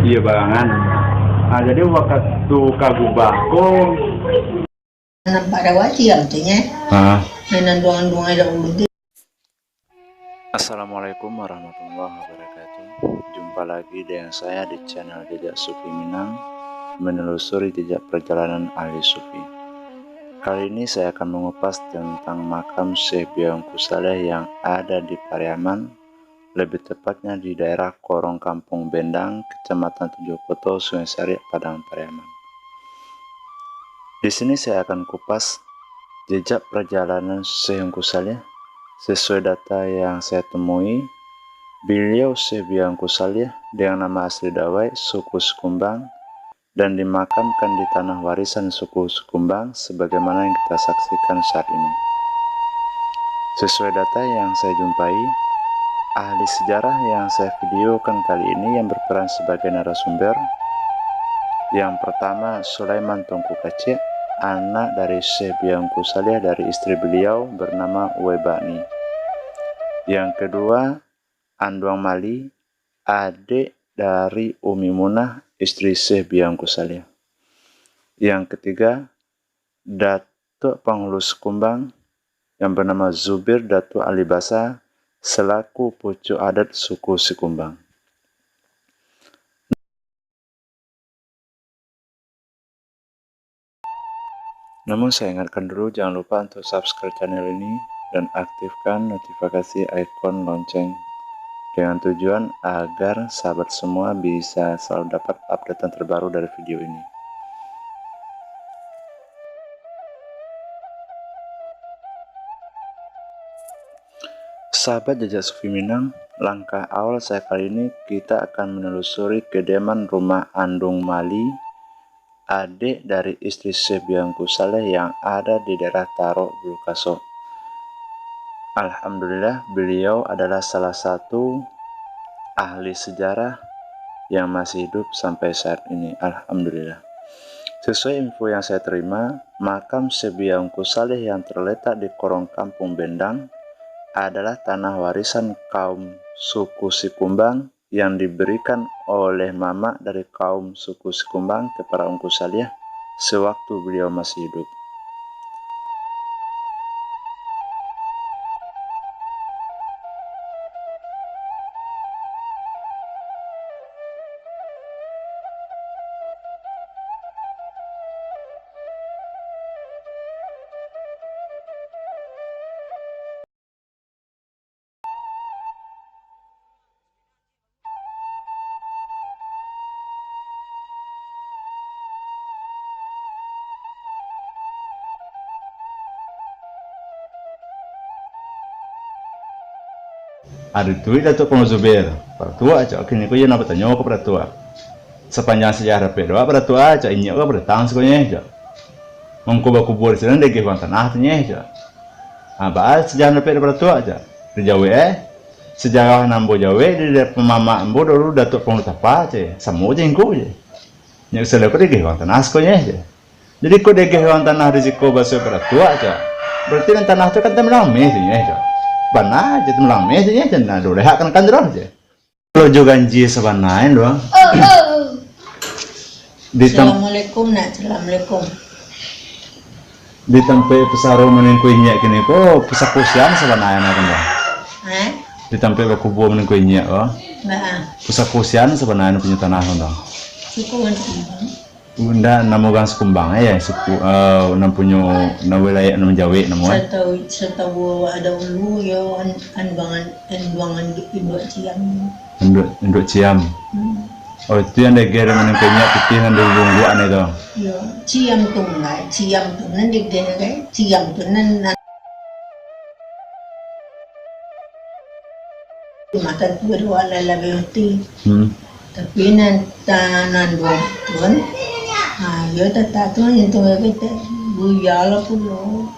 Iya barangan. Nah jadi waktu kagubako. Nampak ada wajib artinya. Dengan doang-doang ada ulu. Assalamualaikum warahmatullahi wabarakatuh. Jumpa lagi dengan saya di channel Jejak Sufi Minang, menelusuri jejak perjalanan ahli sufi. Kali ini saya akan mengupas tentang makam Syekh Biangku Saleh yang ada di Pariaman, lebih tepatnya di daerah Korong Kampung Bendang, Kecamatan Tujuhkoto, Sungai Sari, Padang Pariaman. Di sini saya akan kupas jejak perjalanan Syekh Biangku Saleh. Sesuai data yang saya temui, beliau Syekh Biangku Saleh dengan nama asli Dawai, suku Sukumbang, dan dimakamkan di tanah warisan suku Sukumbang sebagaimana yang kita saksikan saat ini. Sesuai data yang saya jumpai, ahli sejarah yang saya videokan kali ini yang berperan sebagai narasumber, yang pertama Sulaiman Tongku Kacik, anak dari Syekh Biangku Saleh dari istri beliau bernama Webani. Yang kedua, Anduang Mali, adik dari Umi Munah, istri Syekh Biangku Saleh. Yang ketiga, Datuk Penghulu Sukumbang yang bernama Zubir Datuk Alibasa selaku pucuk adat suku Sukumbang. Namun saya ingatkan dulu, jangan lupa untuk subscribe channel ini dan aktifkan notifikasi ikon lonceng dengan tujuan agar sahabat semua bisa selalu dapat update terbaru dari video ini. Sahabat Jejak Sufi Minang, langkah awal saya kali ini kita akan menelusuri kediaman rumah Andung Mali, adik dari istri Syekh Biangku Saleh yang ada di daerah Tarok Bulukaso. Alhamdulillah, beliau adalah salah satu ahli sejarah yang masih hidup sampai saat ini. Alhamdulillah. Sesuai info yang saya terima, makam Syekh Biangku Saleh yang terletak di Korong Kampung Bendang adalah tanah warisan kaum suku Sikumbang yang diberikan oleh mama dari kaum suku Sikumbang kepada Ongku Saleh sewaktu beliau masih hidup. Ada tuh Datuk Penghulu Zubir, pertua cok kini kau nak bertanya ke pertua. Sepanjang sejarah pedoa pertua cok ini kau bertang sekolah cok. Mengkubah kubur sana dek kewan tanah tanya cok. Bahas sejarah pedoa pertua cok. Di Jawa sejarah nambo Jawa di pemama ambo dulu Datuk Penghulu Tapa cok. Semua jengku je. Yang selalu dek kewan tanah sekolah cok. Jadi kau dek kewan tanah risiko bahasa pertua cok. Berarti tanah itu kan temen tanya cok. Bana aja tuh melame aja ya, jangan ada rehat kan roh aja. Kalau juga janji sebanain doang. Assalamualaikum nak, assalamualaikum. Di tempat pesaru meningkuinya kini kok pusat-pusian sebanain kan doang. Di tempat kubu meningkuinya oh. Nah, Pusat-pusian sebanain punya tanah kan doang. suku kan Sukumbang. Bunda nama gang Sukumbang ya, suku nam punya nama wilayah nama Jawa nama. Setahu ada ulu ya anduangan induk ciam. Induk Ciam. Oh itu yang daerah meningkuinya putih yang dibungkuan itu. Ya, ciam tu nanti daerah ciam tu nan mata tu dua lagi hati. Tapi nan dua tuan. Ya tak tuan yang tu kita buyala pulo.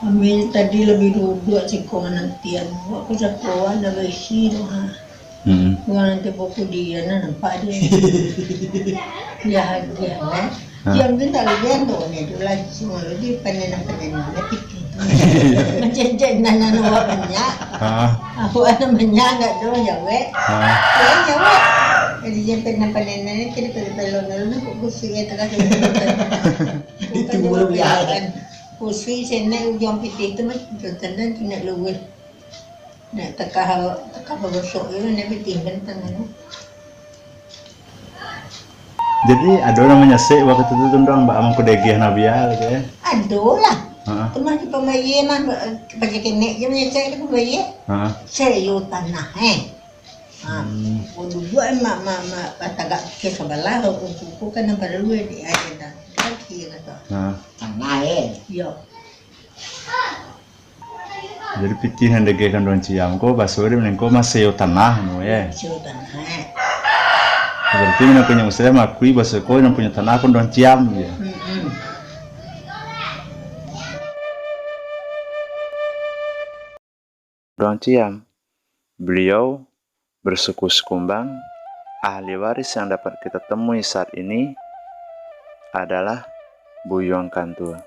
Ambil tadi lebih duduk cikgu nantian. Aku cakuan dah bersih tu Bukan nanti buku dia nampak dia. Dia harga kan. Dia mungkin tak lagi tu ni tu lagi semua dia panen fikir tu. Macam nana banyak. Aku ada banyak enggak tu Jawa. Ya Jawa. Jadi sampai nampak nenek kita pada balon kok kusui ya tengah Itu belum ya. kusui sana ujung piti itu mah tanda kena luwe. Nak tekah besok itu nak piti kan tangan. Jadi ada namanya sih waktu itu tuh dong mbak amang kudegih nabiya gitu ya. Aduh lah. Heeh. Cuma di pembayi mah baca kene je punya saya di pembayi. Heeh. Saya tanah Untuk dua mak patagak ke sebelah kuku kan nampak luwe di aja dah. Kaki kata. Nah, Tanah Yo. jadi pitihan degeh kan don ciam ko basuri menengko masih tanah no ya. Saya tanah. Berarti mana punya usaha makui bahasa ko yang punya tanah pun don ciam ya. Dong Ciam, beliau bersuku Sekumbang. Ahli waris yang dapat kita temui saat ini adalah Buyong Kantua.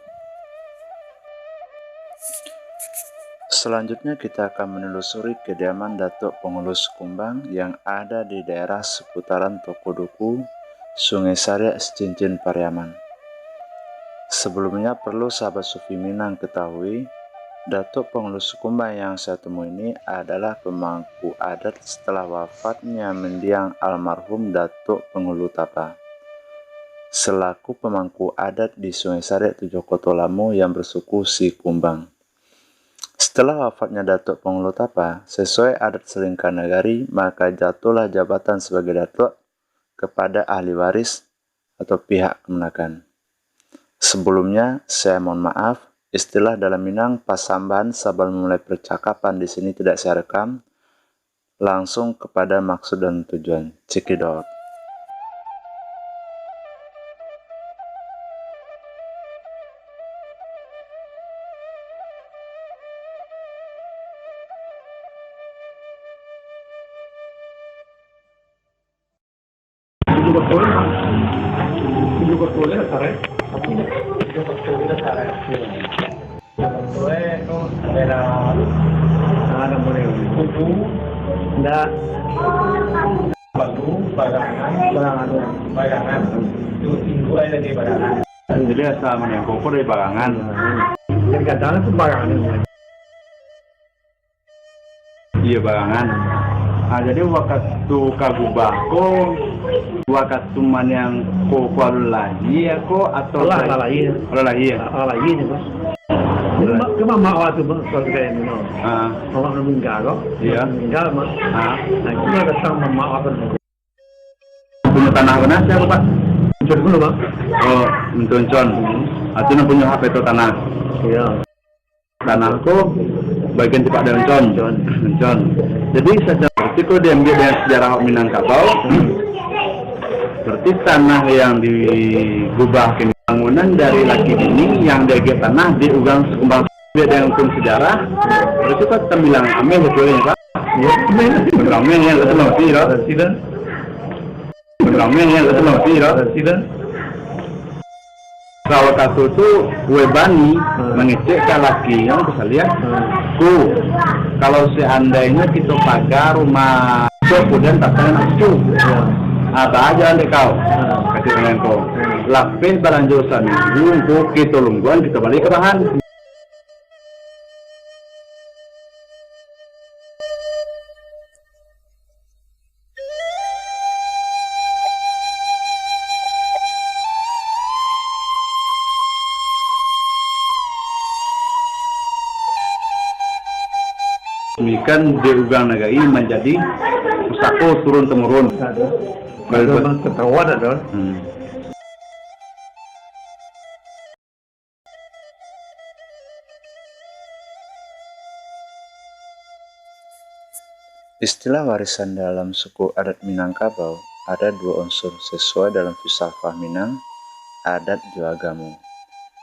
Selanjutnya kita akan menelusuri kediaman Datuk Pengurus Sekumbang yang ada di daerah seputaran Tokoduku, Sungai Sariak, Cincin Pariaman. Sebelumnya perlu sahabat Sufi Minang ketahui, Datuk Pengurus Sekumbang yang saya temui ini adalah pemangku adat setelah wafatnya mendiang almarhum Datuk Penghulu Tapa, selaku pemangku adat di Sungai Sariak Tujokotolamo yang bersuku Sikumbang. Setelah wafatnya Datuk Penghulu Tapa, sesuai adat Selingkah Nagari, maka jatuhlah jabatan sebagai Datuk kepada ahli waris atau pihak kemenakan. Sebelumnya, saya mohon maaf, istilah dalam Minang pasamban sebelum memulai percakapan di sini tidak saya rekam. Langsung kepada maksud dan tujuan. Cekidot. Jadi asal mana yang koko dari barangan. Yang kadang itu barangan. Iya barangan. Nah, jadi waktu kagubako waktu man yang koko lagi ya ko atau lagi itu bos. Cuma mau waktu kalau kayak ini orang meninggal kok. Iya. Meninggal mah. Nah kita datang mau apa? Punya tanah mana siapa pak? Mencuri dulu bang. Oh, menconcon. Artinya punya HP itu tanah. Iya. Tanahku bagian cepat dan mencon. Jadi sejarah itu diambil dari sejarah Minangkabau. Berarti tanah yang digubah bangunan dari laki bini yang diagih tanah di Ugang Sekumbang dengan pun sejarah. Berarti kan terbilang ameh betul ya pak? Iya. Ameh yang betul mesti loh. Tidak. Ameh yang betul mesti loh. Tidak. Kalau kasus itu kue bani mengecek ke laki yang bisa lihat kalau seandainya kita pagar rumah kemudian tak kena nafsu apa aja anda kau kasih dengan kau lapis balanjosan lunggu kita lungguan kita balik ke bahan. Kan di Ugang Nagai menjadi pusako turun temurun. Kalau ketawa ada. Istilah warisan dalam suku adat Minangkabau ada dua unsur sesuai dalam filsafat Minang, adat Juagamu.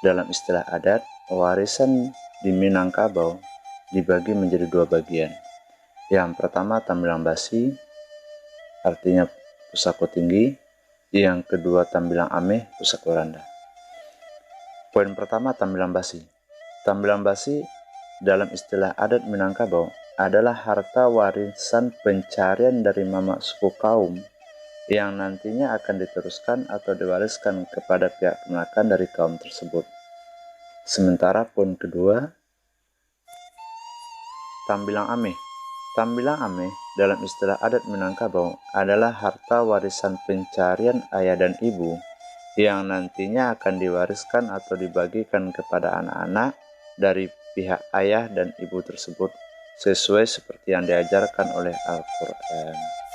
Dalam istilah adat, warisan di Minangkabau dibagi menjadi dua bagian. Yang pertama tambilang basi, artinya pusako tinggi. Yang kedua tambilang ameh, pusako rendah. Poin pertama tambilang basi. Tambilang basi dalam istilah adat Minangkabau adalah harta warisan pencarian dari mamak suku kaum yang nantinya akan diteruskan atau diwariskan kepada pihak kemenakan dari kaum tersebut. Sementara poin kedua, tambilang ameh. Tambilang ameh dalam istilah adat Minangkabau adalah harta warisan pencarian ayah dan ibu yang nantinya akan diwariskan atau dibagikan kepada anak-anak dari pihak ayah dan ibu tersebut sesuai seperti yang diajarkan oleh Al-Quran.